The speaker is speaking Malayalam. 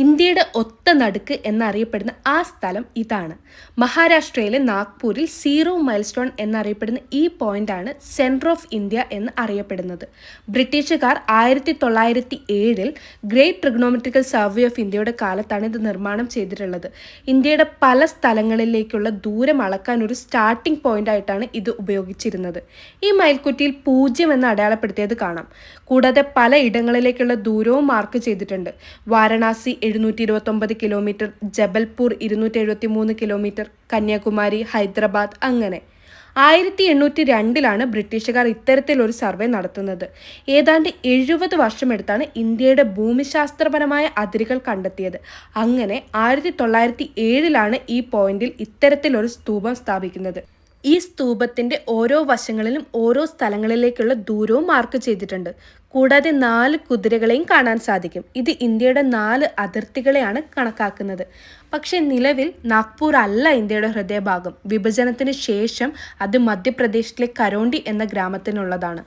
ഇന്ത്യയുടെ ഒത്ത നടുക്ക് എന്നറിയപ്പെടുന്ന ആ സ്ഥലം ഇതാണ്. മഹാരാഷ്ട്രയിലെ നാഗ്പൂരിൽ സീറോ മൈൽ സ്റ്റോൺ എന്നറിയപ്പെടുന്ന ഈ പോയിന്റാണ് സെൻറ്റർ ഓഫ് ഇന്ത്യ എന്ന് അറിയപ്പെടുന്നത്. ബ്രിട്ടീഷുകാർ 1907 ഗ്രേറ്റ് ട്രിഗണോമെട്രിക്കൽ സർവേ ഓഫ് ഇന്ത്യയുടെ കാലത്താണ് ഇത് നിർമ്മാണം ചെയ്തിട്ടുള്ളത്. ഇന്ത്യയുടെ പല സ്ഥലങ്ങളിലേക്കുള്ള ദൂരം അളക്കാൻ ഒരു സ്റ്റാർട്ടിംഗ് പോയിന്റ് ആയിട്ടാണ് ഇത് ഉപയോഗിച്ചിരുന്നത്. ഈ മയിൽക്കുറ്റിയിൽ 0 എന്ന് അടയാളപ്പെടുത്തിയത് കാണാം. കൂടാതെ പല ഇടങ്ങളിലേക്കുള്ള ദൂരവും മാർക്ക് ചെയ്തിട്ടുണ്ട്. വാരണാസി 729 കിലോമീറ്റർ, ജബൽപൂർ 273 കിലോമീറ്റർ, കന്യാകുമാരി, ഹൈദരാബാദ് അങ്ങനെ. 1802 ബ്രിട്ടീഷുകാർ ഇത്തരത്തിലൊരു സർവേ നടത്തുന്നത്. ഏതാണ്ട് 70 വർഷമെടുത്താണ് ഇന്ത്യയുടെ ഭൂമിശാസ്ത്രപരമായ അതിരുകൾ കണ്ടെത്തിയത്. അങ്ങനെ 1907 ഈ പോയിന്റിൽ ഇത്തരത്തിലൊരു സ്തൂപം സ്ഥാപിക്കുന്നത്. ഈ സ്തൂപത്തിന്റെ ഓരോ വശങ്ങളിലും ഓരോ സ്ഥലങ്ങളിലേക്കുള്ള ദൂരവും മാർക്ക് ചെയ്തിട്ടുണ്ട്. കൂടാതെ 4 കുതിരകളെയും കാണാൻ സാധിക്കും. ഇത് ഇന്ത്യയുടെ 4 അതിർത്തികളെയാണ് കണക്കാക്കുന്നത്. പക്ഷേ നിലവിൽ നാഗ്പൂർ അല്ല ഇന്ത്യയുടെ ഹൃദയഭാഗം. വിഭജനത്തിന് ശേഷം അത് മധ്യപ്രദേശിലെ കരോണ്ടി എന്ന ഗ്രാമത്തിനുള്ളതാണ്.